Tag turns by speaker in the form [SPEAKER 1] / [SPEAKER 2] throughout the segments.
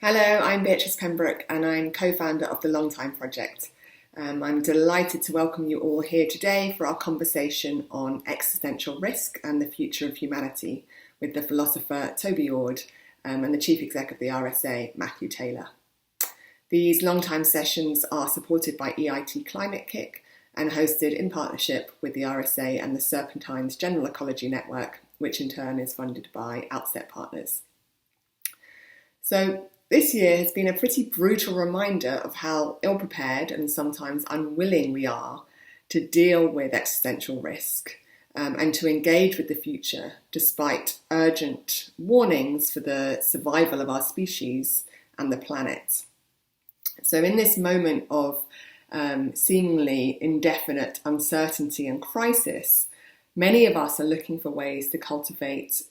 [SPEAKER 1] Hello, I'm Beatrice Pembroke and I'm co-founder of the Longtime Project. I'm delighted to welcome you all here today for our conversation on existential risk and the future of humanity with the philosopher Toby Ord and the Chief Exec of the RSA, Matthew Taylor. These Longtime sessions are supported by EIT Climate Kick and hosted in partnership with the RSA and the Serpentine's General Ecology Network, which in turn is funded by Outset Partners. So this year has been a pretty brutal reminder of how ill-prepared and sometimes unwilling we are to deal with existential risk and to engage with the future, despite urgent warnings for the survival of our species and the planet. So in this moment of seemingly indefinite uncertainty and crisis, many of us are looking for ways to cultivate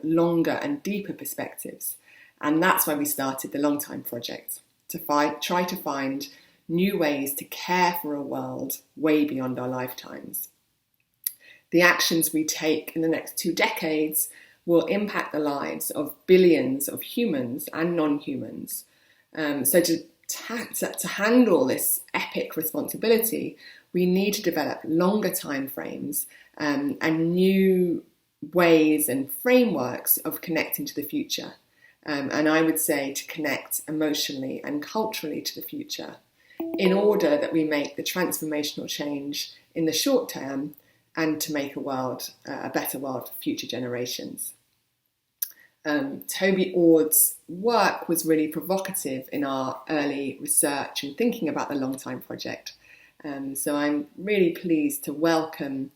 [SPEAKER 1] longer and deeper perspectives. And that's why we started the Longtime Project, to try to find new ways to care for a world way beyond our lifetimes. The actions we take in the next 2 decades will impact the lives of billions of humans and non-humans. So to handle this epic responsibility, we need to develop longer timeframes and new ways and frameworks of connecting to the future. And I would say to connect emotionally and culturally to the future in order that we make the transformational change in the short term and to make a better world for future generations. Toby Ord's work was really provocative in our early research and thinking about the Longtime Project. So I'm really pleased to welcome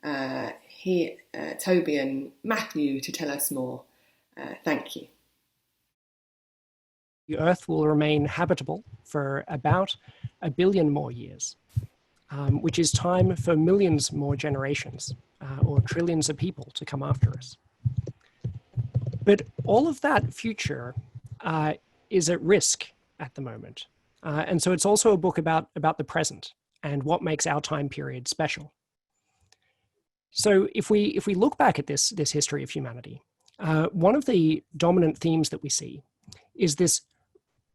[SPEAKER 1] Toby and Matthew to tell us more. Thank you.
[SPEAKER 2] The Earth will remain habitable for about 1 billion more years, which is time for millions more generations or trillions of people to come after us. But all of that future is at risk at the moment. And so it's also a book about the present and what makes our time period special. So if we look back at this history of humanity, one of the dominant themes that we see is this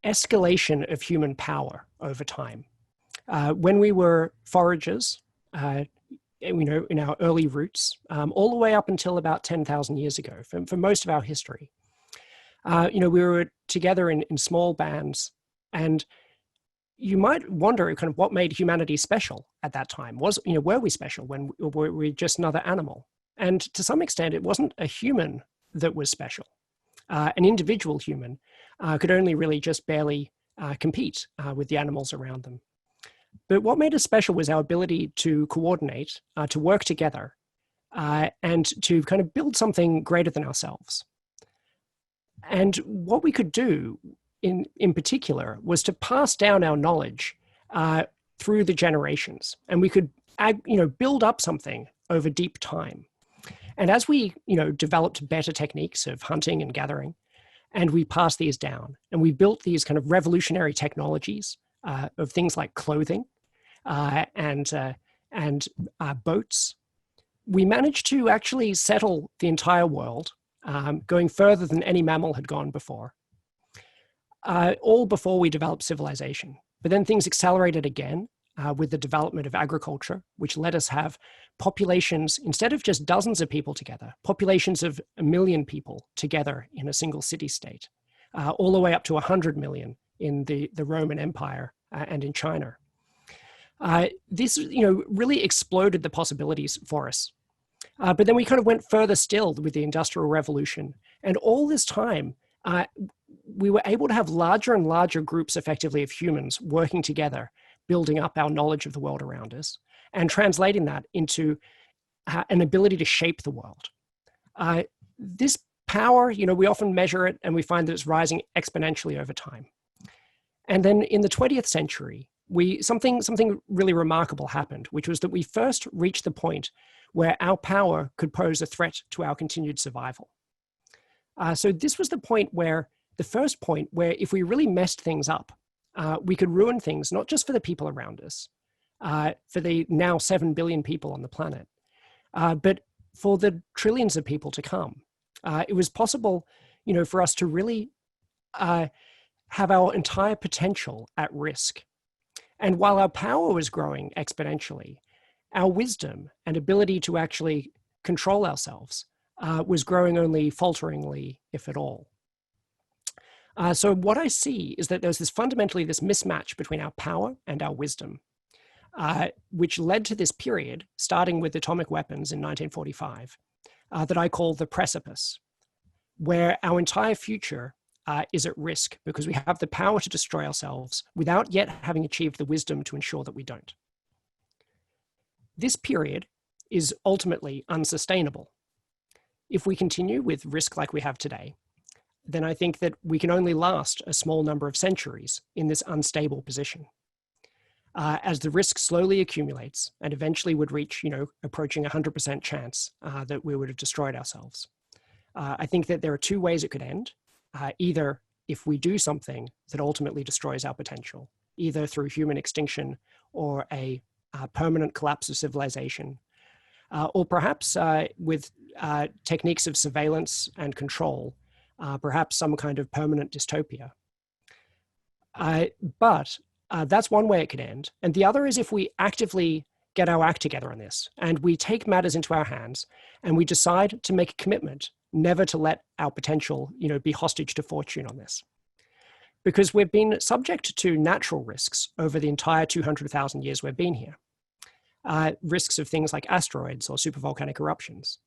[SPEAKER 2] escalation of human power over time. When we were foragers, in our early roots, all the way up until about 10,000 years ago, for most of our history, we were together in small bands, and you might wonder kind of what made humanity special at that time. Were we special when were we just another animal? And to some extent, it wasn't a human that was special. An individual human could only really just barely compete with the animals around them. But what made us special was our ability to coordinate, to work together, and to kind of build something greater than ourselves. And what we could do in particular was to pass down our knowledge through the generations. And we could build up something over deep time. And as we, developed better techniques of hunting and gathering, and we passed these down, and we built these kind of revolutionary technologies of things like clothing and boats, we managed to actually settle the entire world, going further than any mammal had gone before, all before we developed civilization. But then things accelerated again with the development of agriculture, which let us have populations, instead of just dozens of people together, populations of 1 million people together in a single city-state, all the way up to 100 million in the Roman Empire and in China. This, really exploded the possibilities for us. But then we kind of went further still with the Industrial Revolution. And all this time, we were able to have larger and larger groups, effectively, of humans working together, building up our knowledge of the world around us and translating that into an ability to shape the world. This power, we often measure it and we find that it's rising exponentially over time. And then in the 20th century, something really remarkable happened, which was that we first reached the point where our power could pose a threat to our continued survival. So this was the first point where if we really messed things up, we could ruin things, not just for the people around us, for the now 7 billion people on the planet, but for the trillions of people to come. It was possible, for us to really have our entire potential at risk. And while our power was growing exponentially, our wisdom and ability to actually control ourselves was growing only falteringly, if at all. So what I see is that there's fundamentally this mismatch between our power and our wisdom, which led to this period, starting with atomic weapons in 1945, that I call the precipice, where our entire future is at risk because we have the power to destroy ourselves without yet having achieved the wisdom to ensure that we don't. This period is ultimately unsustainable. If we continue with risk like we have today, then I think that we can only last a small number of centuries in this unstable position. As the risk slowly accumulates and eventually would reach, approaching 100% chance that we would have destroyed ourselves. I think that there are two ways it could end. Either if we do something that ultimately destroys our potential, either through human extinction or a permanent collapse of civilization, or perhaps with techniques of surveillance and control, perhaps some kind of permanent dystopia. But that's one way it could end. And the other is if we actively get our act together on this and we take matters into our hands and we decide to make a commitment never to let our potential, be hostage to fortune on this. Because we've been subject to natural risks over the entire 200,000 years we've been here. Risks of things like asteroids or supervolcanic eruptions.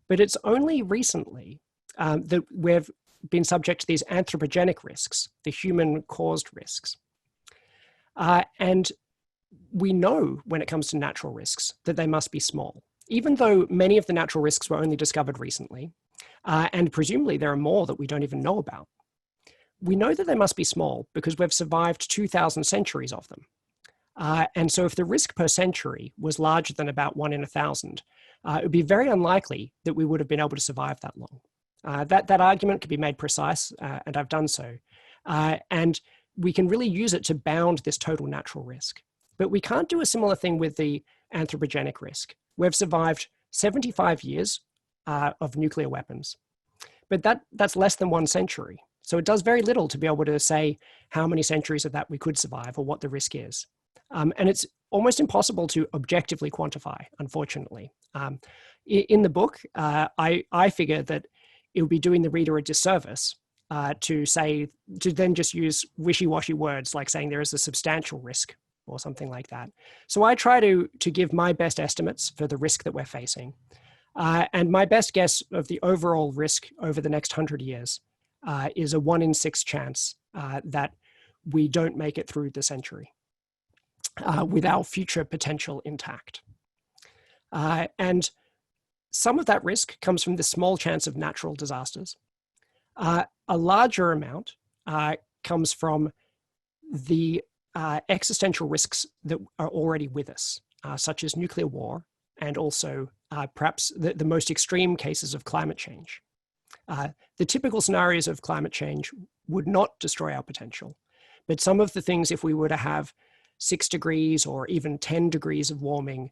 [SPEAKER 2] But it's only recently that we've been subject to these anthropogenic risks, the human-caused risks. And we know when it comes to natural risks that they must be small, even though many of the natural risks were only discovered recently, and presumably there are more that we don't even know about. We know that they must be small because we've survived 2,000 centuries of them. And so if the risk per century was larger than about 1 in 1,000, it would be very unlikely that we would have been able to survive that long. That argument could be made precise, and I've done so. And we can really use it to bound this total natural risk. But we can't do a similar thing with the anthropogenic risk. We've survived 75 years of nuclear weapons, but that's less than 1 century. So it does very little to be able to say how many centuries of that we could survive or what the risk is. And it's almost impossible to objectively quantify, unfortunately. In the book, I figure that it would be doing the reader a disservice to then just use wishy-washy words like saying there is a substantial risk or something like that. So I try to give my best estimates for the risk that we're facing. And my best guess of the overall risk over the next 100 years is a 1 in 6 chance that we don't make it through the century with our future potential intact. And some of that risk comes from the small chance of natural disasters. A larger amount comes from the existential risks that are already with us, such as nuclear war, and also perhaps the most extreme cases of climate change. The typical scenarios of climate change would not destroy our potential, but some of the things, if we were to have 6 degrees or even 10 degrees of warming,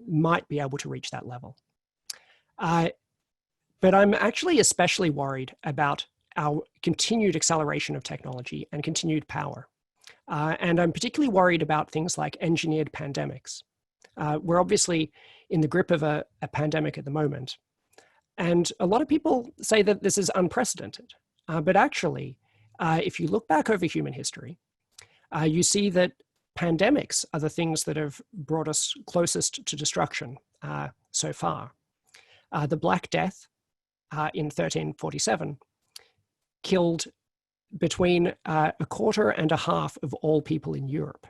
[SPEAKER 2] might be able to reach that level. But I'm actually especially worried about our continued acceleration of technology and continued power. And I'm particularly worried about things like engineered pandemics. We're obviously in the grip of a pandemic at the moment. And a lot of people say that this is unprecedented. But actually, if you look back over human history, you see that pandemics are the things that have brought us closest to destruction so far. The Black Death in 1347 killed between 1.25% of all people in Europe.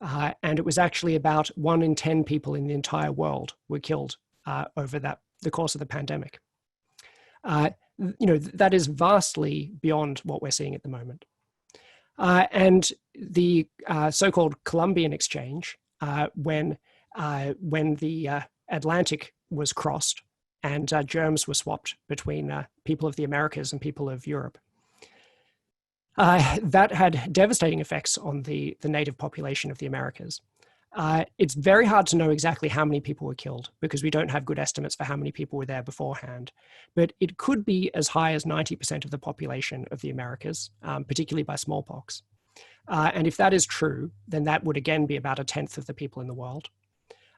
[SPEAKER 2] And it was actually about 1 in 10 people in the entire world were killed over the course of the pandemic. That is vastly beyond what we're seeing at the moment. And the so-called Columbian Exchange, when the Atlantic was crossed and germs were swapped between people of the Americas and people of Europe, that had devastating effects on the native population of the Americas. It's very hard to know exactly how many people were killed because we don't have good estimates for how many people were there beforehand. But it could be as high as 90% of the population of the Americas, particularly by smallpox. And if that is true, then that would again be about a tenth of the people in the world.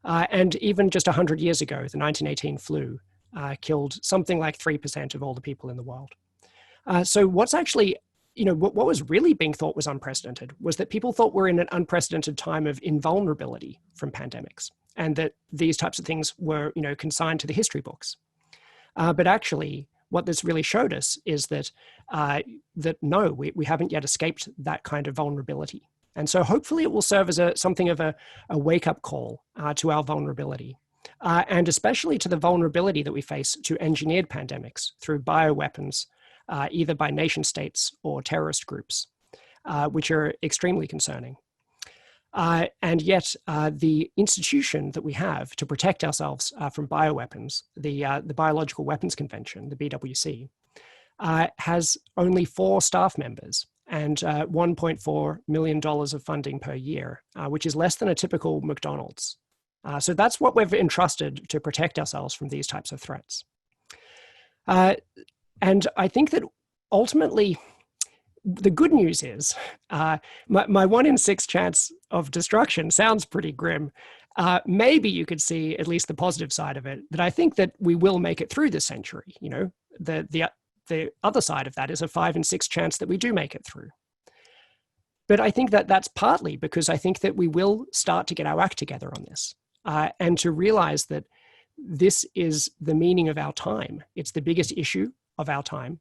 [SPEAKER 2] And even just 100 years ago, the 1918 flu killed something like 3% of all the people in the world. So what's actually, what was really being thought was unprecedented was that people thought we're in an unprecedented time of invulnerability from pandemics, and that these types of things were, consigned to the history books. But actually, what this really showed us is that no, we haven't yet escaped that kind of vulnerability. And so hopefully it will serve as something of a wake-up call to our vulnerability, and especially to the vulnerability that we face to engineered pandemics through bioweapons, either by nation states or terrorist groups, which are extremely concerning. And yet the institution that we have to protect ourselves from bioweapons, the Biological Weapons Convention, the BWC, has only 4 staff members and $1.4 million of funding per year, which is less than a typical McDonald's. So that's what we've entrusted to protect ourselves from these types of threats. And I think that ultimately, the good news is my 1 in 6 chance of destruction sounds pretty grim. Maybe you could see at least the positive side of it, that I think that we will make it through this century. The other side of that is a 5 in 6 chance that we do make it through. But I think that that's partly because I think that we will start to get our act together on this, and to realize that this is the meaning of our time. It's the biggest issue of our time.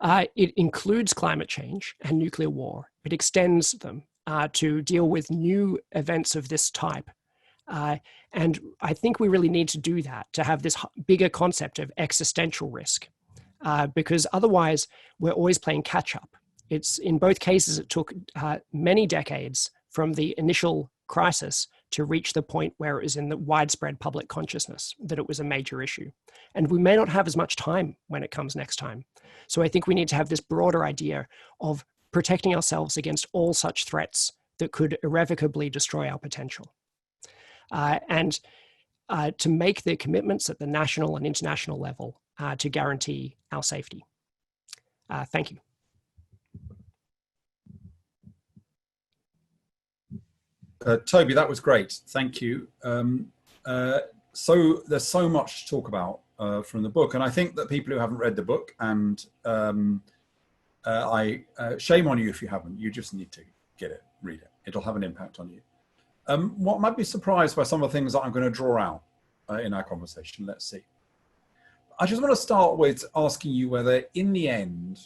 [SPEAKER 2] It includes climate change and nuclear war. It extends them to deal with new events of this type. And I think we really need to do that, to have this bigger concept of existential risk, because otherwise we're always playing catch up. It's in both cases, it took many decades from the initial crisis to reach the point where it was in the widespread public consciousness that it was a major issue. And we may not have as much time when it comes next time. So I think we need to have this broader idea of protecting ourselves against all such threats that could irrevocably destroy our potential. And to make the commitments at the national and international level to guarantee our safety. Thank you.
[SPEAKER 3] Toby, that was great. Thank you. So there's so much to talk about from the book, and I think that people who haven't read the book, and shame on you if you haven't, you just need to get it, read it. It'll have an impact on you. What might be surprised by some of the things that I'm going to draw out in our conversation. Let's see. I just want to start with asking you whether, in the end,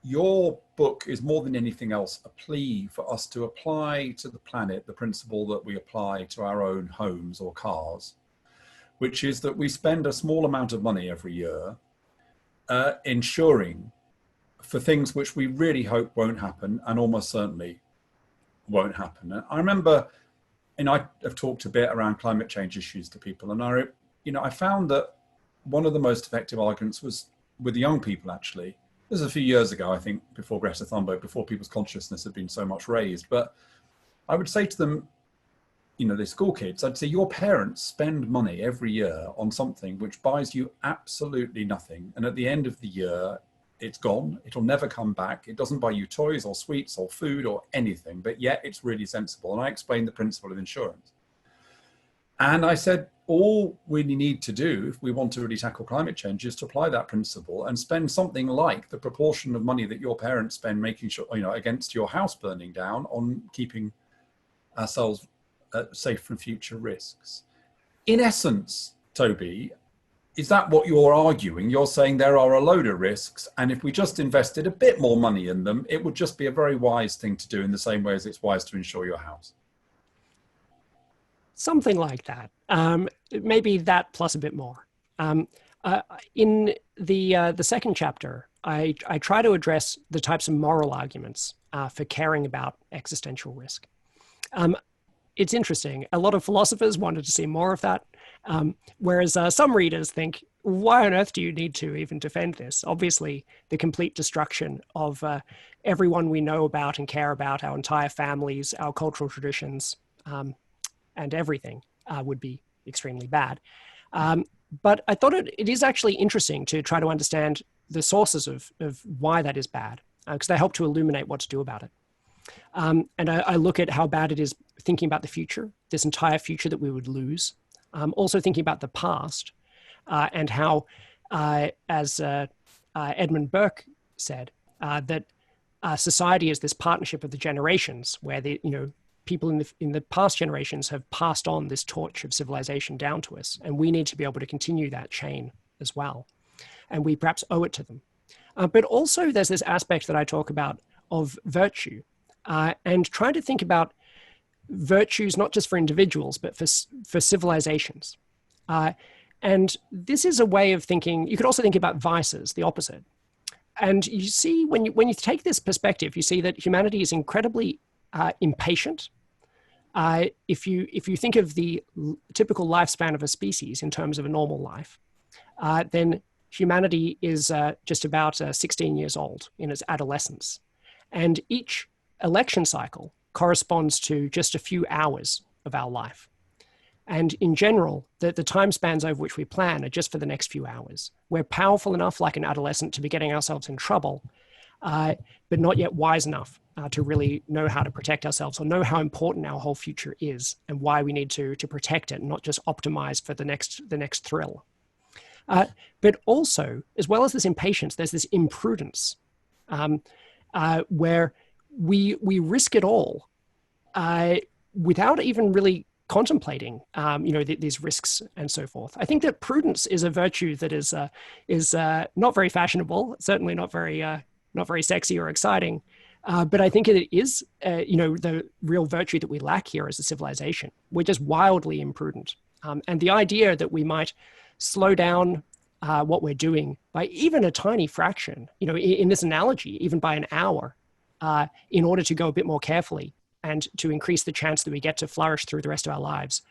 [SPEAKER 3] your book is more than anything else a plea for us to apply to the planet the principle that we apply to our own homes or cars, which is that we spend a small amount of money every year insuring for things which we really hope won't happen and almost certainly won't happen. And I remember, and I have talked a bit around climate change issues to people, and I found that one of the most effective arguments was with the young people, actually. This was a few years ago, I think, before Greta Thunberg, before people's consciousness had been so much raised. But I would say to them, the school kids, I'd say your parents spend money every year on something which buys you absolutely nothing. And at the end of the year, it's gone. It'll never come back. It doesn't buy you toys or sweets or food or anything, but yet it's really sensible. And I explained the principle of insurance. And I said, all we need to do if we want to really tackle climate change is to apply that principle and spend something like the proportion of money that your parents spend making sure, against your house burning down, on keeping ourselves safe from future risks. In essence, Toby, is that what you're arguing? You're saying there are a load of risks, and if we just invested a bit more money in them, it would just be a very wise thing to do, in the same way as it's wise to insure your house.
[SPEAKER 2] Something like that. Maybe that plus a bit more. In the second chapter, I try to address the types of moral arguments for caring about existential risk. It's interesting. A lot of philosophers wanted to see more of that, whereas some readers think, why on earth do you need to even defend this? Obviously, the complete destruction of everyone we know about and care about, our entire families, our cultural traditions, and everything would be extremely bad. But I thought it is actually interesting to try to understand the sources of why that is bad, because they help to illuminate what to do about it. And I look at how bad it is thinking about the future, this entire future that we would lose. Also thinking about the past and how, as Edmund Burke said, that society is this partnership of the generations, where people in the past generations have passed on this torch of civilization down to us, and we need to be able to continue that chain as well, and we perhaps owe it to them. But also, there's this aspect that I talk about of virtue, and trying to think about virtues not just for individuals but for civilizations. And this is a way of thinking. You could also think about vices, the opposite. And you see, when you take this perspective, you see that humanity is incredibly impatient. If you think of the typical lifespan of a species in terms of a normal life, then humanity is just about 16 years old in its adolescence. And each election cycle corresponds to just a few hours of our life. And in general, the time spans over which we plan are just for the next few hours. We're powerful enough, like an adolescent, to be getting ourselves in trouble, but not yet wise enough to really know how to protect ourselves or know how important our whole future is and why we need to protect it, and not just optimize for the next thrill. But also, as well as this impatience, there's this imprudence where we risk it all without even really contemplating, these risks and so forth. I think that prudence is a virtue that is not very fashionable, certainly not very sexy or exciting, but I think it is, the real virtue that we lack here as a civilization. We're just wildly imprudent, and the idea that we might slow down what we're doing by even a tiny fraction, in this analogy, even by an hour, in order to go a bit more carefully and to increase the chance that we get to flourish through the rest of our lives,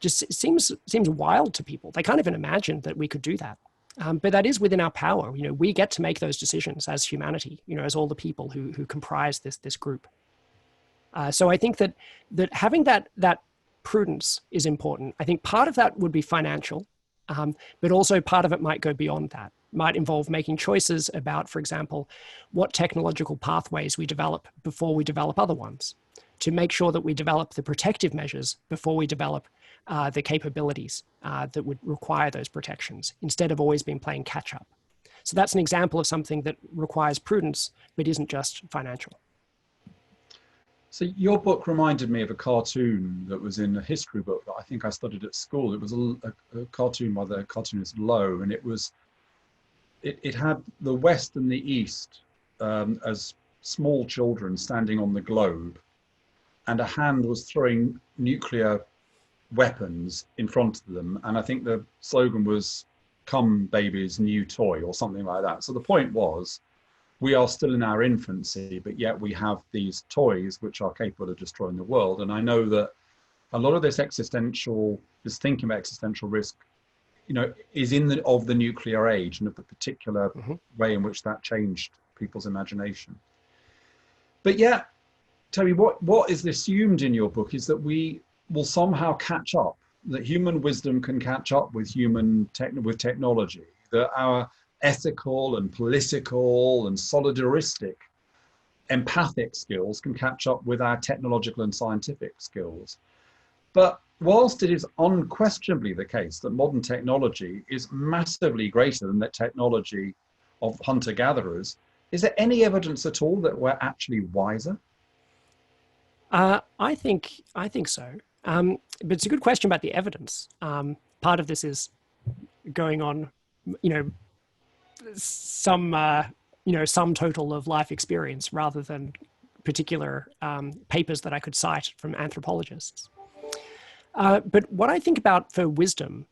[SPEAKER 2] just seems wild to people. They can't even imagine that we could do that. But that is within our power. We get to make those decisions as humanity, as all the people who comprise this group. So I think that having that prudence is important. I think part of that would be financial, but also part of it might go beyond that. Might involve making choices about, for example, what technological pathways we develop before we develop other ones, to make sure that we develop the protective measures before we develop the capabilities that would require those protections, instead of always being playing catch up. So that's an example of something that requires prudence, but isn't just financial.
[SPEAKER 3] So your book reminded me of a cartoon that was in a history book that I think I studied at school. It was a cartoon by the cartoonist Lowe, and it had the West and the East as small children standing on the globe, and a hand was throwing nuclear weapons in front of them. And I think the slogan was, "Come baby's new toy," or something like that. So the point was, we are still in our infancy, but yet we have these toys which are capable of destroying the world. And I know that a lot of this thinking about existential risk, is of the nuclear age and of the particular way in which that changed people's imagination. But yet, Toby, what is assumed in your book is that we will somehow catch up, that human wisdom can catch up with with technology, that our ethical and political and solidaristic empathic skills can catch up with our technological and scientific skills. But whilst it is unquestionably the case that modern technology is massively greater than the technology of hunter-gatherers, is there any evidence at all that we're actually wiser?
[SPEAKER 2] I think so. But it's a good question about the evidence. Part of this is going on, some total of life experience rather than particular papers that I could cite from anthropologists. But what I think about for wisdom,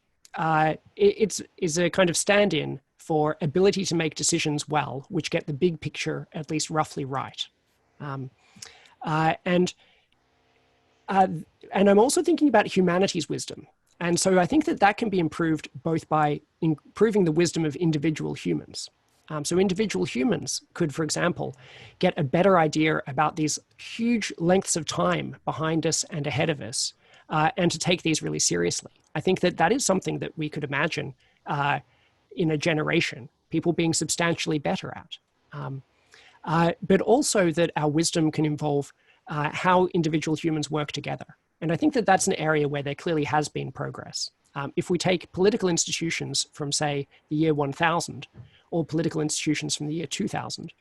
[SPEAKER 2] is a kind of stand-in for ability to make decisions well, which get the big picture at least roughly right. And I'm also thinking about humanity's wisdom. And so I think that can be improved both by improving the wisdom of individual humans. So individual humans could, for example, get a better idea about these huge lengths of time behind us and ahead of us, and to take these really seriously. I think that that is something that we could imagine in a generation, people being substantially better at. But also that our wisdom can involve how individual humans work together. And I think that that's an area where there clearly has been progress. If we take political institutions from, say, the year 1000, or political institutions from the year 2000,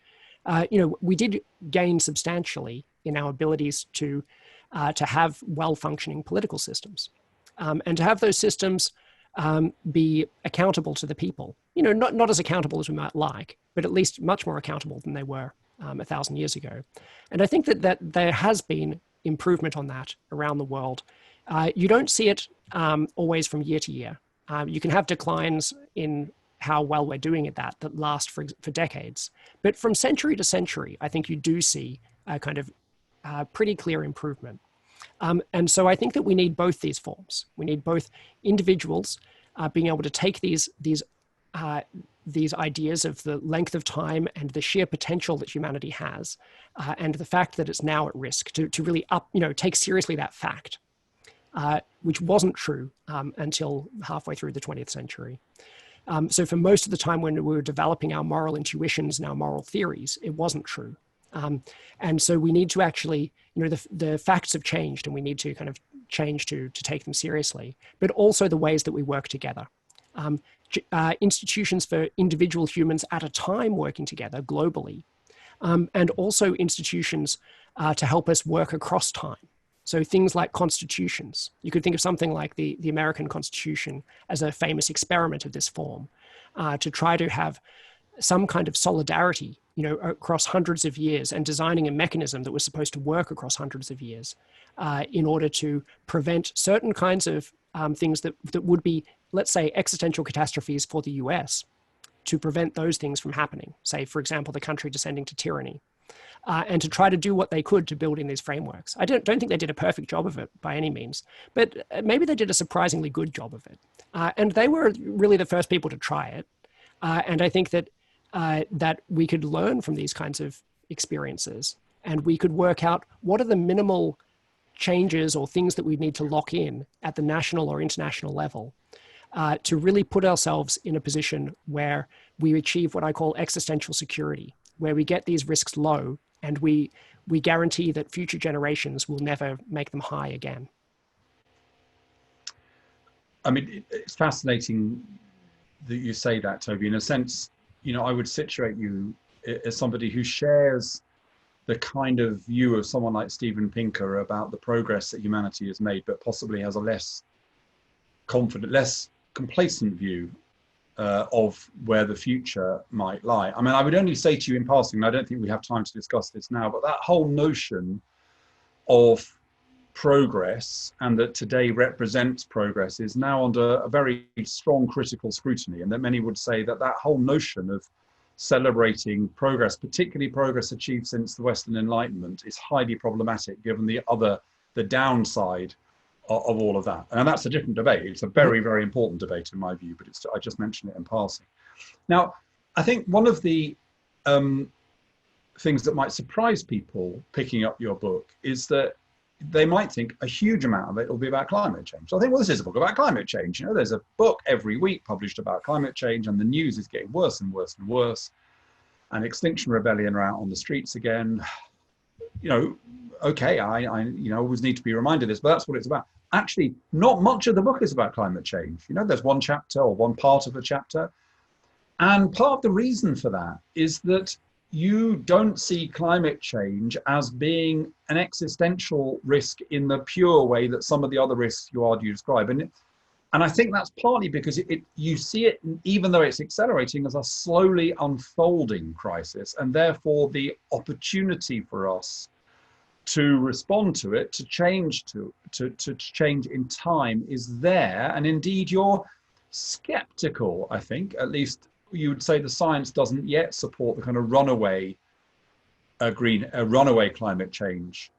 [SPEAKER 2] we did gain substantially in our abilities to have well-functioning political systems, and to have those systems be accountable to the people. Not as accountable as we might like, but at least much more accountable than they were 1,000 years ago. And I think that there has been improvement on that around the world. You don't see it always from year to year. You can have declines in how well we're doing at that last for decades. But from century to century, I think you do see a kind of pretty clear improvement. And so I think that we need both these forms. We need both individuals being able to take these ideas of the length of time and the sheer potential that humanity has, and the fact that it's now at risk, to really take seriously that fact, which wasn't true until halfway through the 20th century. So for most of the time when we were developing our moral intuitions and our moral theories, it wasn't true. And so we need to actually, the facts have changed, and we need to kind of change to take them seriously, but also the ways that we work together. Institutions for individual humans at a time working together globally, and also institutions to help us work across time. So things like constitutions. You could think of something like the American Constitution as a famous experiment of this form, to try to have some kind of solidarity, across hundreds of years, and designing a mechanism that was supposed to work across hundreds of years in order to prevent certain kinds of things that would be, let's say, existential catastrophes for the US, to prevent those things from happening. Say, for example, the country descending to tyranny. And to try to do what they could to build in these frameworks. I don't think they did a perfect job of it by any means, but maybe they did a surprisingly good job of it. And they were really the first people to try it. And I think that that we could learn from these kinds of experiences, and we could work out what are the minimal changes or things that we need to lock in at the national or international level to really put ourselves in a position where we achieve what I call existential security, where we get these risks low and we guarantee that future generations will never make them high again.
[SPEAKER 3] I mean, it's fascinating that you say that, Toby. In a sense, I would situate you as somebody who shares the kind of view of someone like Steven Pinker about the progress that humanity has made, but possibly has a less confident, less complacent view of where the future might lie. I mean, I would only say to you in passing, and I don't think we have time to discuss this now, but that whole notion of progress, and that today represents progress, is now under a very strong critical scrutiny, and that many would say that that whole notion of celebrating progress, particularly progress achieved since the Western Enlightenment, is highly problematic given the downside of all of that. And that's a different debate. It's a very, very important debate in my view, but I just mentioned it in passing. Now, I think one of the things that might surprise people picking up your book is that they might think a huge amount of it will be about climate change. So I think, well, this is a book about climate change. There's a book every week published about climate change, and the news is getting worse and worse and worse. And Extinction Rebellion are out on the streets again. Okay, I always need to be reminded of this, but that's what it's about. Actually, not much of the book is about climate change. There's one chapter or one part of a chapter. And part of the reason for that is that you don't see climate change as being an existential risk in the pure way that some of the other risks you argue describe. And I think that's partly because you see it, even though it's accelerating, as a slowly unfolding crisis, and therefore the opportunity for us to respond to it, to change to change in time is there. And indeed, you're skeptical, I think, at least you would say the science doesn't yet support the kind of runaway climate change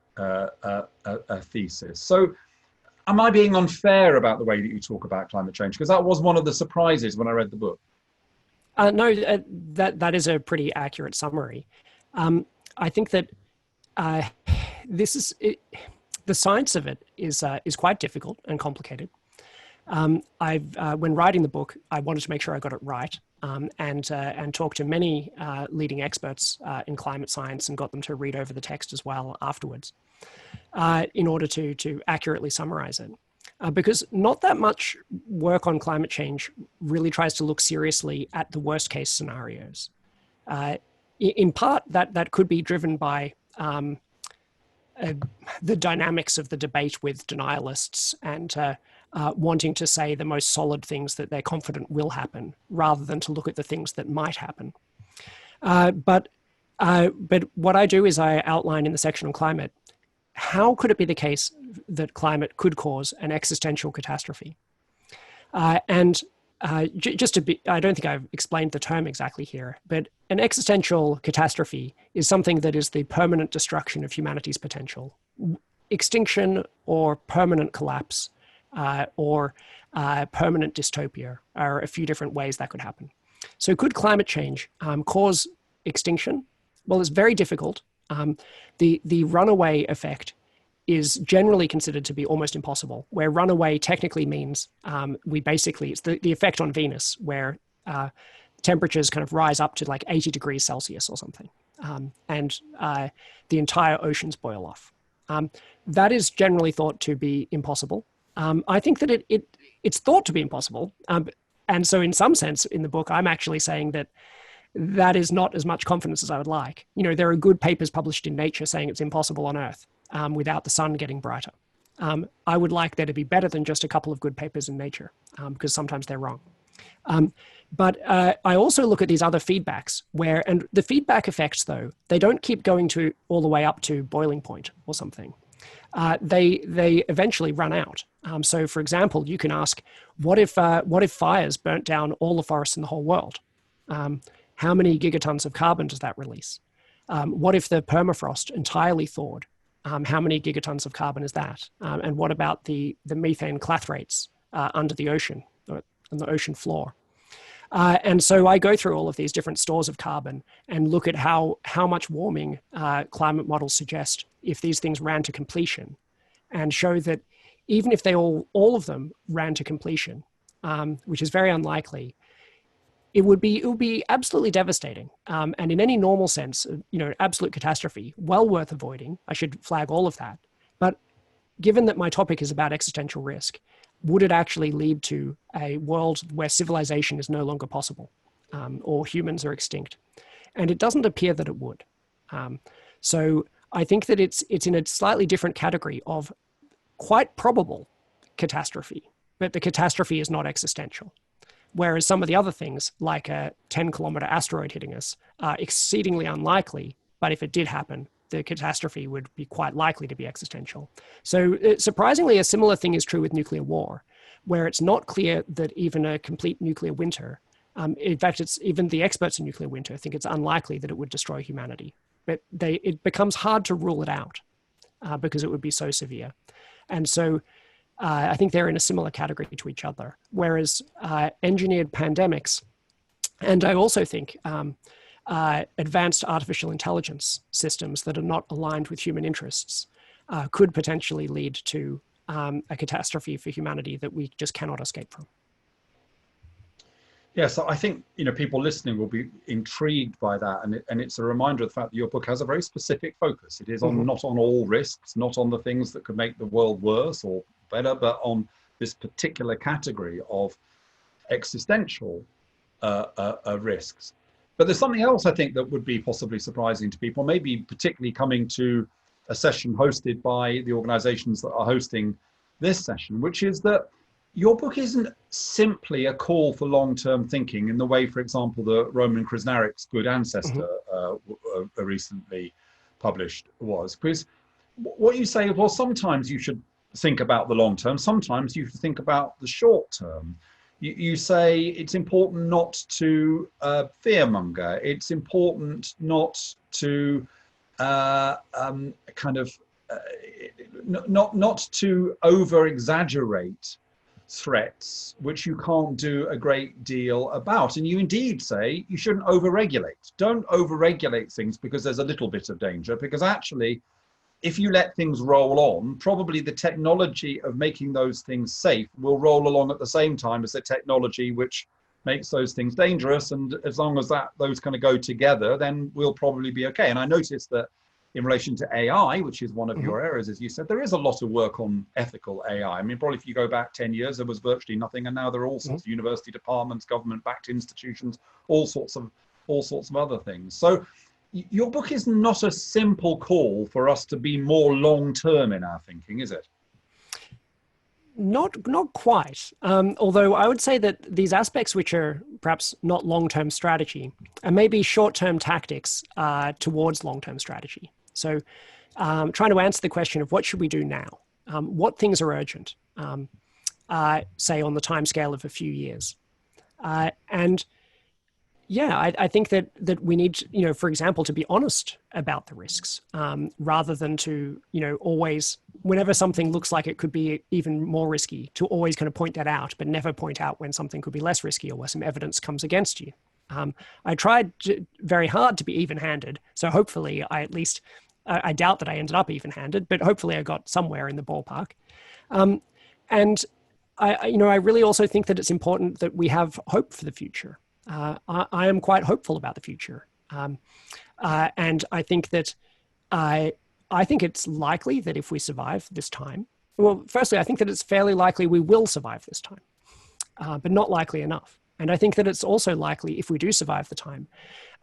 [SPEAKER 3] thesis. So am I being unfair about the way that you talk about climate change? Because that was one of the surprises when I read the book.
[SPEAKER 2] No, that is a pretty accurate summary. I think that this is the science of it is quite difficult and complicated. When writing the book, I wanted to make sure I got it right, and talked to many leading experts in climate science and got them to read over the text as well afterwards, in order to accurately summarize it. Because not that much work on climate change really tries to look seriously at the worst case scenarios. In part, that could be driven by the dynamics of the debate with denialists and wanting to say the most solid things that they're confident will happen, rather than to look at the things that might happen. But what I do is I outline in the section on climate, how could it be the case that climate could cause an existential catastrophe? Just to be, I don't think I've explained the term exactly here, but an existential catastrophe is something that is the permanent destruction of humanity's potential. Extinction or permanent collapse or permanent dystopia are a few different ways that could happen. So could climate change cause extinction? Well, it's very difficult. The runaway effect is generally considered to be almost impossible, where runaway technically means it's the effect on Venus, where temperatures kind of rise up to like 80 degrees Celsius or something, and the entire oceans boil off. That is generally thought to be impossible. I think that it's thought to be impossible. And so in some sense in the book, I'm actually saying that is not as much confidence as I would like. You know, there are good papers published in Nature saying it's impossible on Earth without the sun getting brighter. I would like there to be better than just a couple of good papers in Nature, because sometimes they're wrong. But I also look at these other feedbacks and the feedback effects, though, they don't keep going to all the way up to boiling point or something. They eventually run out. So, for example, you can ask, what if fires burnt down all the forests in the whole world? How many gigatons of carbon does that release? What if the permafrost entirely thawed? How many gigatons of carbon is that? And what about the methane clathrates under the ocean, on the ocean floor? And so I go through all of these different stores of carbon and look at how much warming climate models suggest if these things ran to completion, and show that even if they all of them ran to completion, which is very unlikely, it would be absolutely devastating. And in any normal sense, absolute catastrophe, well worth avoiding. I should flag all of that. But given that my topic is about existential risk, would it actually lead to a world where civilization is no longer possible, or humans are extinct? And it doesn't appear that it would. So I think that it's in a slightly different category of quite probable catastrophe, but the catastrophe is not existential. Whereas some of the other things, like a 10-kilometer asteroid hitting us, are exceedingly unlikely, but if it did happen, the catastrophe would be quite likely to be existential. So surprisingly, a similar thing is true with nuclear war, where it's not clear that even a complete nuclear winter, in fact, even the experts in nuclear winter think it's unlikely that it would destroy humanity. But it becomes hard to rule it out because it would be so severe. And so I think they're in a similar category to each other, whereas engineered pandemics, and I also think advanced artificial intelligence systems that are not aligned with human interests could potentially lead to a catastrophe for humanity that we just cannot escape from.
[SPEAKER 3] Yeah, so I think people listening will be intrigued by that, and it's a reminder of the fact that your book has a very specific focus. It is on not on all risks, not on the things that could make the world worse or better, but on this particular category of existential risks. But there's something else I think that would be possibly surprising to people, maybe particularly coming to a session hosted by the organizations that are hosting this session, which is that your book isn't simply a call for long-term thinking in the way, for example, the Roman Krasnarik's Good Ancestor recently published was. Because what you say, well, sometimes you should think about the long term, sometimes you should think about the short term. You say it's important not to fearmonger. It's important not to not to over-exaggerate threats which you can't do a great deal about. And you indeed say you shouldn't overregulate. Don't overregulate things because there's a little bit of danger, because actually, if you let things roll on, probably the technology of making those things safe will roll along at the same time as the technology which makes those things dangerous. And as long as those kind of go together, then we'll probably be okay. And I noticed that in relation to AI, which is one of your areas, as you said, there is a lot of work on ethical AI. I mean, probably if you go back 10 years, there was virtually nothing. And now there are all sorts of university departments, government-backed institutions, all sorts of other things. So your book is not a simple call for us to be more long-term in our thinking, is it?
[SPEAKER 2] Not quite. Although I would say that these aspects which are perhaps not long-term strategy are maybe short-term tactics towards long-term strategy. So trying to answer the question of what should we do now? What things are urgent, say on the timescale of a few years? And yeah, I think that we need, for example, to be honest about the risks rather than to, always, whenever something looks like it could be even more risky, to always kind of point that out, but never point out when something could be less risky or where some evidence comes against you. I tried very hard to be even-handed, so hopefully I doubt that I ended up even-handed, but hopefully I got somewhere in the ballpark. And I really also think that it's important that we have hope for the future. I am quite hopeful about the future. And I think that I think it's likely that if we survive this time, well, firstly, I think that it's fairly likely we will survive this time, but not likely enough. And I think that it's also likely, if we do survive the time,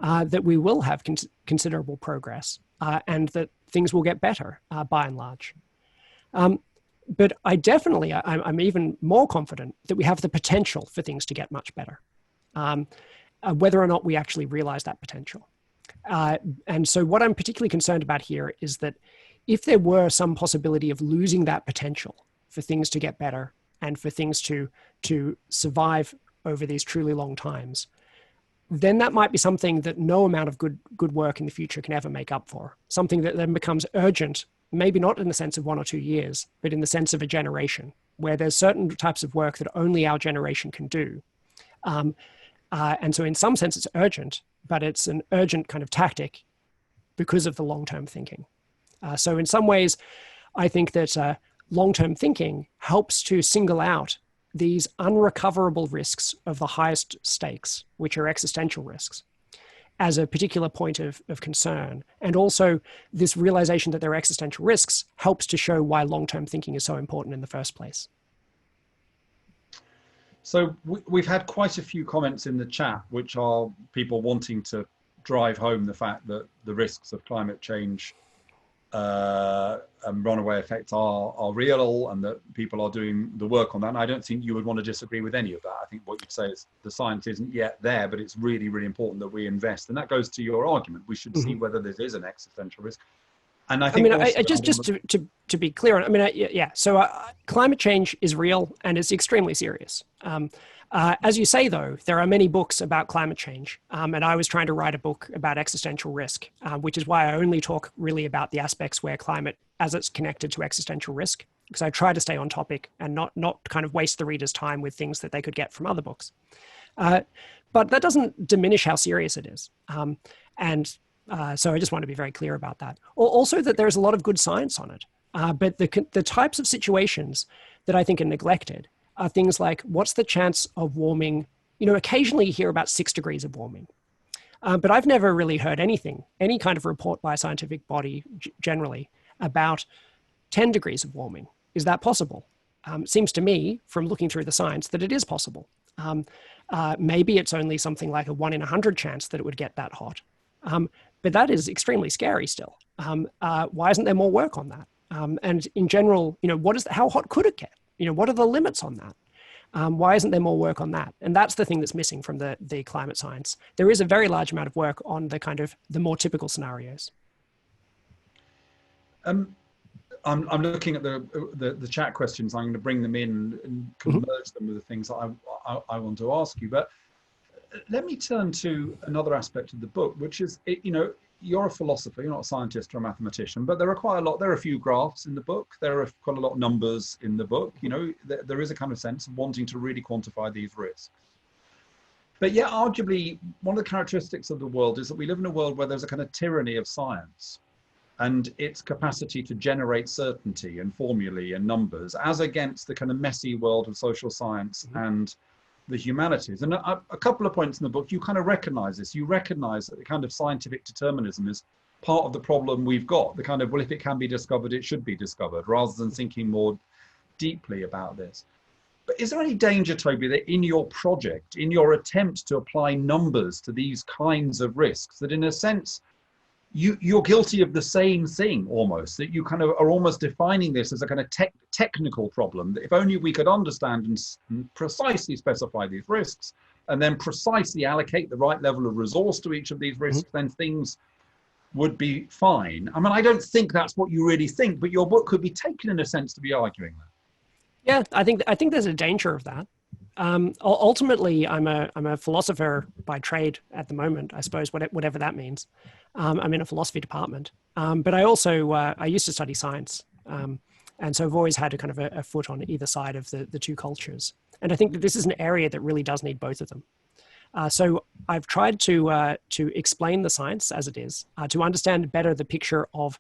[SPEAKER 2] that we will have considerable progress and that things will get better by and large. But I'm even more confident that we have the potential for things to get much better. Whether or not we actually realize that potential. And so what I'm particularly concerned about here is that if there were some possibility of losing that potential for things to get better and for things to survive over these truly long times, then that might be something that no amount of good work in the future can ever make up for. Something that then becomes urgent, maybe not in the sense of 1 or 2 years, but in the sense of a generation, where there's certain types of work that only our generation can do. And so in some sense it's urgent, but it's an urgent kind of tactic because of the long-term thinking. So in some ways, I think that long-term thinking helps to single out these unrecoverable risks of the highest stakes, which are existential risks, as a particular point of concern. And also this realization that there are existential risks helps to show why long-term thinking is so important in the first place.
[SPEAKER 3] So we've had quite a few comments in the chat, which are people wanting to drive home the fact that the risks of climate change and runaway effects are real, and that people are doing the work on that. And I don't think you would want to disagree with any of that. I think what you'd say is the science isn't yet there, but it's really, really important that we invest. And that goes to your argument. We should see whether this is an existential risk. And I think
[SPEAKER 2] just to be clear, so climate change is real and it's extremely serious. As you say, though, there are many books about climate change. And I was trying to write a book about existential risk, which is why I only talk really about the aspects where climate, as it's connected to existential risk, because I try to stay on topic and not kind of waste the reader's time with things that they could get from other books. But that doesn't diminish how serious it is. So I just want to be very clear about that. Also that there's a lot of good science on it. But the types of situations that I think are neglected are things like, what's the chance of warming? Occasionally you hear about 6 degrees of warming. But I've never really heard any kind of report by a scientific body generally about 10 degrees of warming. Is that possible? Seems to me, from looking through the science, that it is possible. Maybe it's only something like a 1 in 100 chance that it would get that hot. But that is extremely scary still. Why isn't there more work on that? And in general, how hot could it get? What are the limits on that? Why isn't there more work on that? And that's the thing that's missing from the climate science. There is a very large amount of work on the more typical scenarios.
[SPEAKER 3] I'm looking at the chat questions. I'm going to bring them in and converge them with the things that I want to ask you. But let me turn to another aspect of the book, which is, you're a philosopher, you're not a scientist or a mathematician, but there are a few graphs in the book. There are quite a lot of numbers in the book. There is a kind of sense of wanting to really quantify these risks. But yet, arguably, one of the characteristics of the world is that we live in a world where there's a kind of tyranny of science and its capacity to generate certainty and formulae and numbers, as against the kind of messy world of social science and the humanities. And a couple of points in the book, you kind of recognize this. You recognize that the kind of scientific determinism is part of the problem we've got. The kind of, well, if it can be discovered, it should be discovered, rather than thinking more deeply about this. But is there any danger, Toby, that in your project, in your attempt to apply numbers to these kinds of risks, that in a sense, you're guilty of the same thing almost, that you kind of are almost defining this as a kind of technical problem, that if only we could understand and precisely specify these risks and then precisely allocate the right level of resource to each of these risks, then things would be fine. I mean, I don't think that's what you really think, but your book could be taken in a sense to be arguing that. Yeah,
[SPEAKER 2] I think there's a danger of that. Ultimately, I'm a philosopher by trade at the moment, I suppose, whatever that means. I'm in a philosophy department, but I also I used to study science, and so I've always had a kind of a foot on either side of the two cultures. And I think that this is an area that really does need both of them. So I've tried to explain the science as it is, to understand better the picture of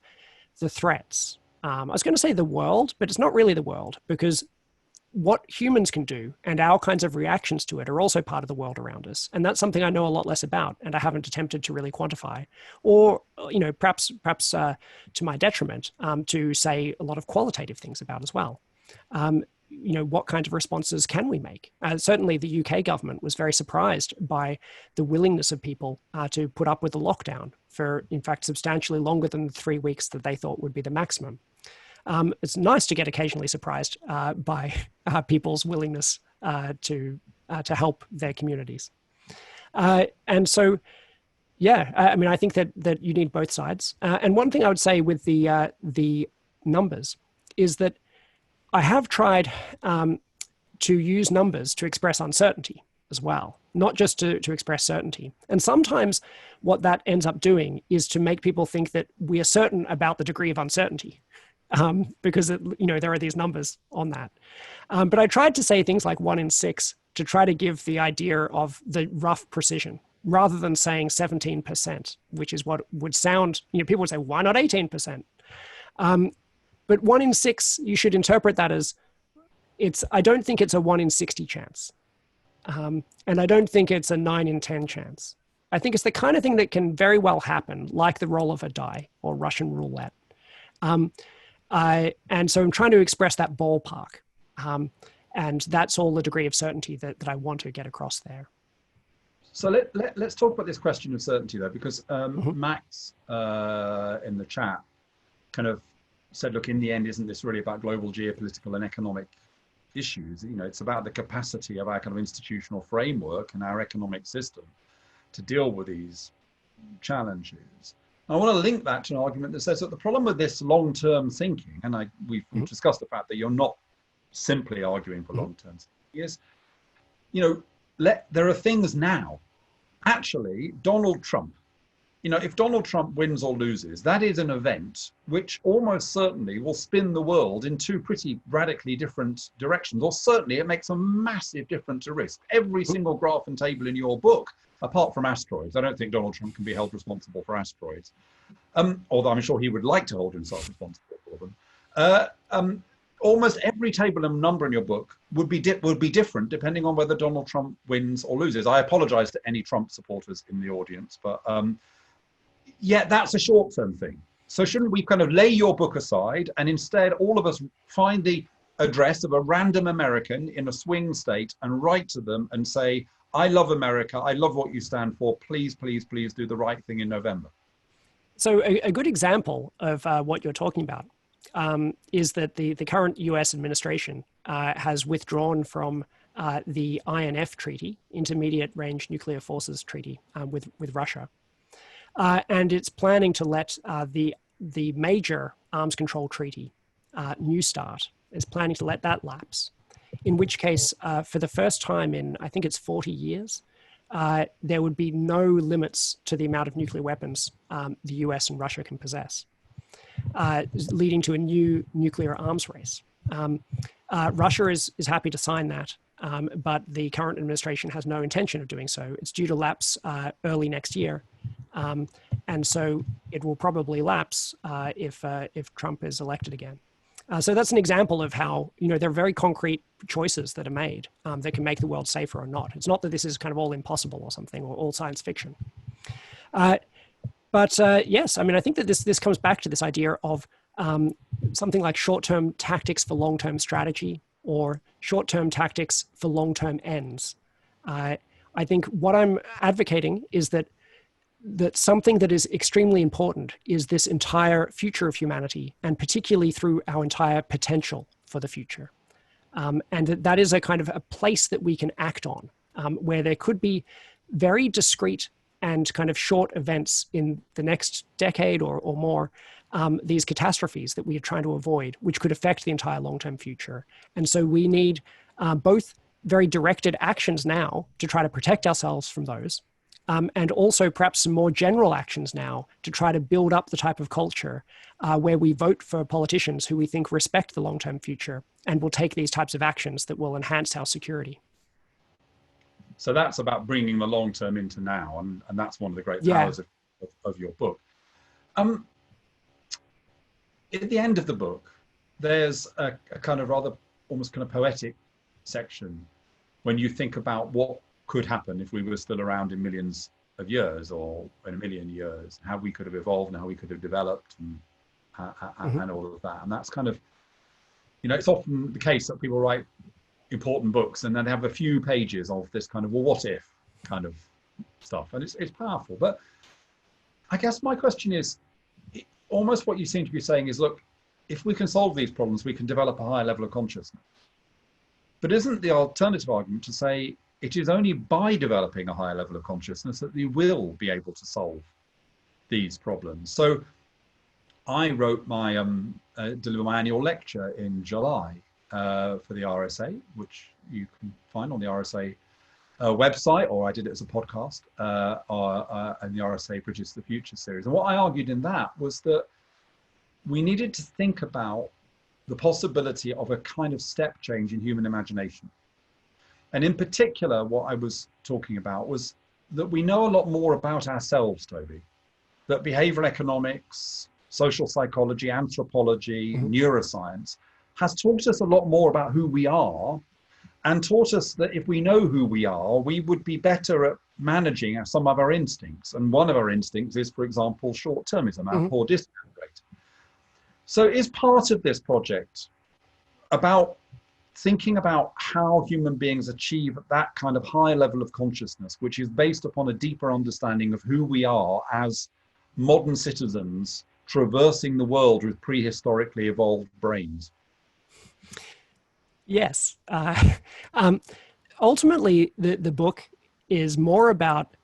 [SPEAKER 2] the threats. I was going to say the world, but it's not really the world, because what humans can do and our kinds of reactions to it are also part of the world around us. And that's something I know a lot less about, and I haven't attempted to really quantify, or, perhaps to my detriment, to say a lot of qualitative things about as well. What kinds of responses can we make? Certainly the UK government was very surprised by the willingness of people to put up with the lockdown for, in fact, substantially longer than the 3 weeks that they thought would be the maximum. It's nice to get occasionally surprised by people's willingness to help their communities. And so, yeah, I mean, I think that you need both sides. And one thing I would say with the numbers is that I have tried to use numbers to express uncertainty as well, not just to express certainty. And sometimes what that ends up doing is to make people think that we are certain about the degree of uncertainty. Because there are these numbers on that. But I tried to say things like 1 in 6 to try to give the idea of the rough precision, rather than saying 17%, which is what would sound, people would say, why not 18%? But 1 in 6, you should interpret that as, I don't think it's a 1 in 60 chance. And I don't think it's a 9 in 10 chance. I think it's the kind of thing that can very well happen, like the roll of a die or Russian roulette. And so I'm trying to express that ballpark. And that's all the degree of certainty that I want to get across there.
[SPEAKER 3] So let's talk about this question of certainty, though, because Max in the chat kind of said, look, in the end, isn't this really about global geopolitical and economic issues? It's about the capacity of our kind of institutional framework and our economic system to deal with these challenges. I want to link that to an argument that says that the problem with this long-term thinking, and we've discussed the fact that you're not simply arguing for long-term thinking, is, there are things now. Actually, Donald Trump, if Donald Trump wins or loses, that is an event which almost certainly will spin the world in two pretty radically different directions, or certainly it makes a massive difference to risk. Every single graph and table in your book, apart from asteroids, I don't think Donald Trump can be held responsible for asteroids, although I'm sure he would like to hold himself responsible for them. Almost every table and number in your book would be different depending on whether Donald Trump wins or loses. I apologize to any Trump supporters in the audience, but that's a short-term thing. So shouldn't we kind of lay your book aside and instead all of us find the address of a random American in a swing state and write to them and say, I love America. I love what you stand for. Please, please, please do the right thing in November.
[SPEAKER 2] So a good example of what you're talking about is that the current US administration has withdrawn from the INF Treaty, Intermediate Range Nuclear Forces Treaty, with Russia. And it's planning to let the major arms control treaty, New START, is planning to let that lapse. In which case, for the first time in, I think it's 40 years, there would be no limits to the amount of nuclear weapons the US and Russia can possess, leading to a new nuclear arms race. Russia is happy to sign that, but the current administration has no intention of doing so. It's due to lapse early next year. And so it will probably lapse if Trump is elected again. So that's an example of how, there are very concrete choices that are made that can make the world safer or not. It's not that this is kind of all impossible or something, or all science fiction. But yes, I mean, I think that this comes back to this idea of something like short-term tactics for long-term strategy, or short-term tactics for long-term ends. I think what I'm advocating is that something that is extremely important is this entire future of humanity, and particularly through our entire potential for the future. And that is a kind of a place that we can act on, where there could be very discrete and kind of short events in the next decade or more, these catastrophes that we are trying to avoid, which could affect the entire long-term future. And so we need both very directed actions now to try to protect ourselves from those, and also perhaps some more general actions now to try to build up the type of culture where we vote for politicians who we think respect the long-term future and will take these types of actions that will enhance our security.
[SPEAKER 3] So that's about bringing the long-term into now, and that's one of the great powers of your book. At the end of the book, there's a kind of rather almost kind of poetic section when you think about what could happen if we were still around in millions of years, or in a million years, how we could have evolved and how we could have developed, and and all of that. And that's kind of, it's often the case that people write important books and then have a few pages of this kind of, well, what if kind of stuff, and it's powerful. But I guess my question is, almost what you seem to be saying is, look, if we can solve these problems, we can develop a higher level of consciousness. But isn't the alternative argument to say it is only by developing a higher level of consciousness that we will be able to solve these problems? So I wrote deliver my annual lecture in July for the RSA, which you can find on the RSA website, or I did it as a podcast, and the RSA Bridges to the Future series. And what I argued in that was that we needed to think about the possibility of a kind of step change in human imagination. And in particular, what I was talking about was that we know a lot more about ourselves, Toby, that behavioral economics, social psychology, anthropology, neuroscience has taught us a lot more about who we are, and taught us that if we know who we are, we would be better at managing some of our instincts. And one of our instincts is, for example, short-termism, our poor discount rate. So is part of this project about thinking about how human beings achieve that kind of high level of consciousness, which is based upon a deeper understanding of who we are as modern citizens traversing the world with prehistorically evolved brains?
[SPEAKER 2] Yes. Ultimately, the book is more about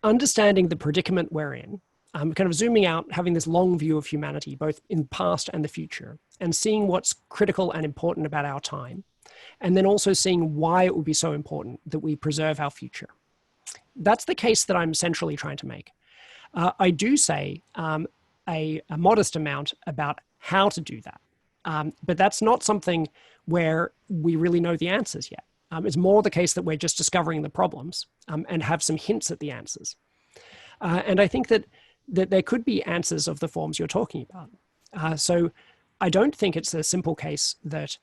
[SPEAKER 2] understanding the predicament we're in, kind of zooming out, having this long view of humanity, both in the past and the future, and seeing what's critical and important about our time, and then also seeing why it would be so important that we preserve our future. That's the case that I'm centrally trying to make. I do say a modest amount about how to do that. But that's not something where we really know the answers yet. It's more the case that we're just discovering the problems and have some hints at the answers. And I think that there could be answers of the forms you're talking about. So I don't think it's a simple case that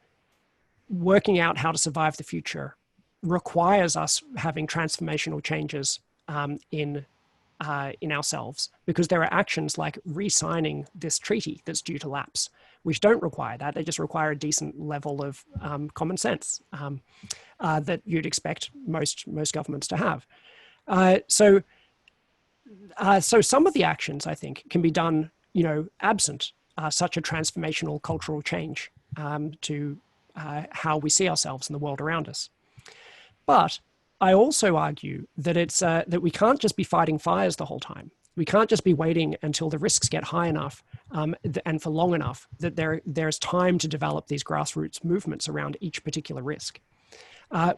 [SPEAKER 2] working out how to survive the future requires us having transformational changes in ourselves, because there are actions like re-signing this treaty that's due to lapse, which don't require that. They just require a decent level of common sense that you'd expect most governments to have. So some of the actions, I think, can be done, absent such a transformational cultural change to how we see ourselves in the world around us. But I also argue that it's that we can't just be fighting fires the whole time. We can't just be waiting until the risks get high enough and for long enough that there's time to develop these grassroots movements around each particular risk.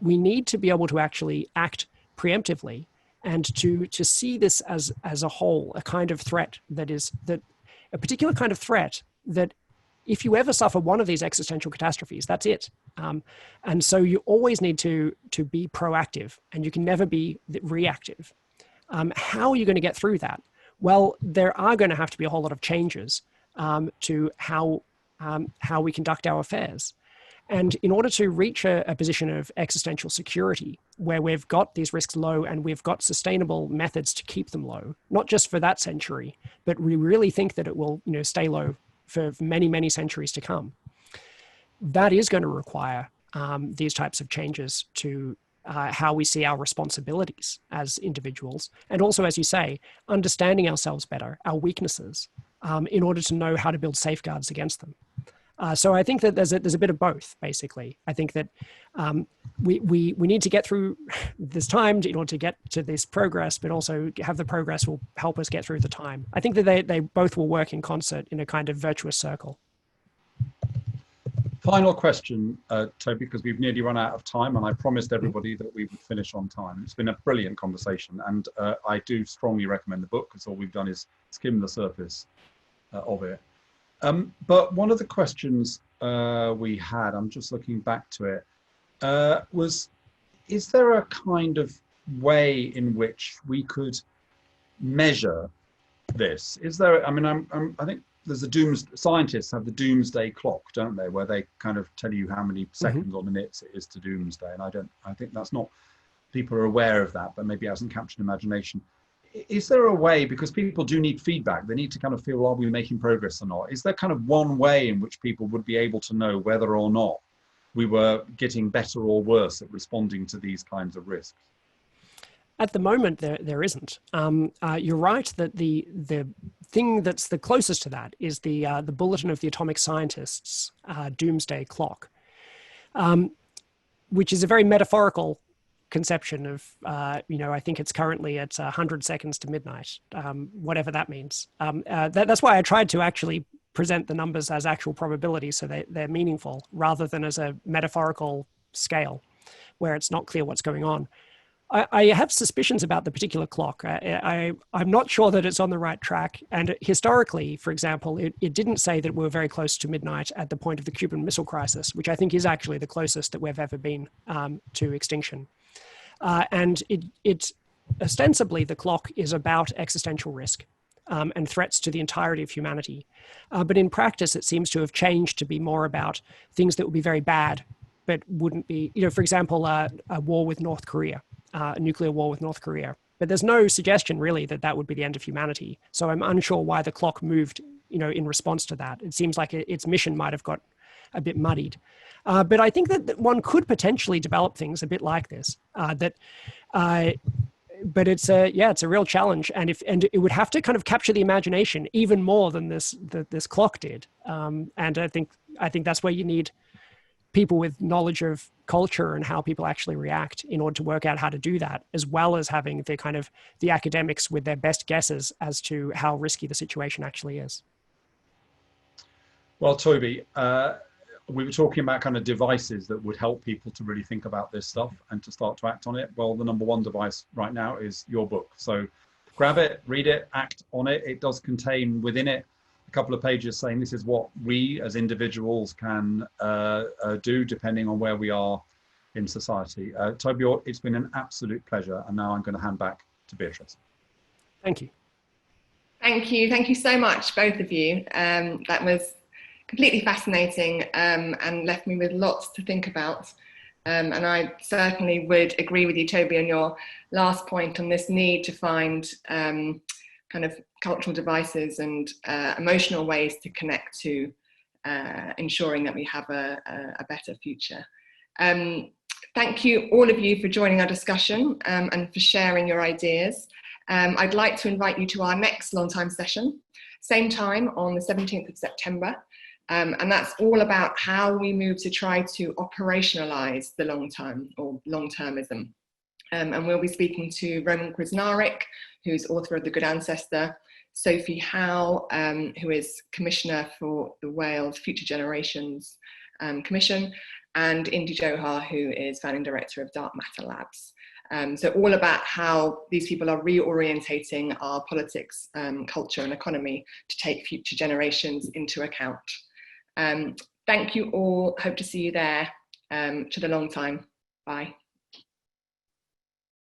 [SPEAKER 2] we need to be able to actually act preemptively and to see this as a whole, a kind of threat a particular kind of threat that if you ever suffer one of these existential catastrophes, that's it. And so you always need to be proactive, and you can never be reactive. How are you going to get through that? Well, there are going to have to be a whole lot of changes to how we conduct our affairs. And in order to reach a position of existential security, where we've got these risks low and we've got sustainable methods to keep them low, not just for that century, but we really think that it will, stay low for many, many centuries to come, that is going to require these types of changes to how we see our responsibilities as individuals. And also, as you say, understanding ourselves better, our weaknesses, in order to know how to build safeguards against them. So I think that there's a bit of both, basically. I think that we need to get through this time in order to get to this progress, but also have the progress will help us get through the time. I think that they both will work in concert in a kind of virtuous circle.
[SPEAKER 3] Final question, Toby, because we've nearly run out of time, and I promised everybody that we would finish on time. It's been a brilliant conversation, and I do strongly recommend the book, because all we've done is skim the surface of it. But one of the questions we had, I'm just looking back to it, was, is there a kind of way in which we could measure this? Is there, I mean, I think there's scientists have the doomsday clock, don't they, where they kind of tell you how many seconds or minutes it is to doomsday. And I think that's not, people are aware of that, but maybe it hasn't captured imagination. Is there a way, because people do need feedback, they need to kind of feel, are we making progress or not? Is there kind of one way in which people would be able to know whether or not we were getting better or worse at responding to these kinds of risks?
[SPEAKER 2] At the moment, there isn't. You're right that the thing that's the closest to that is the Bulletin of the Atomic Scientists doomsday clock, which is a very metaphorical conception of, I think it's currently at 100 seconds to midnight, whatever that means. That's why I tried to actually present the numbers as actual probabilities, so they're meaningful rather than as a metaphorical scale where it's not clear what's going on. I have suspicions about the particular clock. I'm not sure that it's on the right track. And historically, for example, it didn't say that we were very close to midnight at the point of the Cuban Missile Crisis, which I think is actually the closest that we've ever been to extinction. And it ostensibly, the clock is about existential risk and threats to the entirety of humanity. But in practice, it seems to have changed to be more about things that would be very bad, but wouldn't be, for example, a war with North Korea. A nuclear war with North Korea. But there's no suggestion really that would be the end of humanity. So I'm unsure why the clock moved, in response to that. It seems like its mission might have got a bit muddied. But I think that one could potentially develop things a bit like this. But it's a real challenge, and it would have to kind of capture the imagination even more than this clock did. And I think that's where you need people with knowledge of culture and how people actually react in order to work out how to do that, as well as having the academics with their best guesses as to how risky the situation actually is.
[SPEAKER 3] Well, Toby, we were talking about kind of devices that would help people to really think about this stuff and to start to act on it. Well, the number one device right now is your book. So grab it, read it, act on it. It does contain within it a couple of pages saying this is what we as individuals can do depending on where we are in society. Toby Ord, it's been an absolute pleasure. And now I'm going to hand back to Beatrice.
[SPEAKER 2] Thank you.
[SPEAKER 1] Thank you. Thank you so much, both of you. That was completely fascinating and left me with lots to think about. And I certainly would agree with you, Toby, on your last point on this need to find kind of cultural devices and emotional ways to connect to ensuring that we have a better future. Thank you, all of you, for joining our discussion and for sharing your ideas. I'd like to invite you to our next Long Time session, same time on the 17th of September. And that's all about how we move to try to operationalize the long term or long-termism. And we'll be speaking to Roman Krznaric, who's author of The Good Ancestor, Sophie Howe, who is Commissioner for the Wales Future Generations Commission, and Indy Johar, who is founding director of Dark Matter Labs. So all about how these people are reorientating our politics, culture and economy to take future generations into account. Thank you all. Hope to see you there. To the long time. Bye.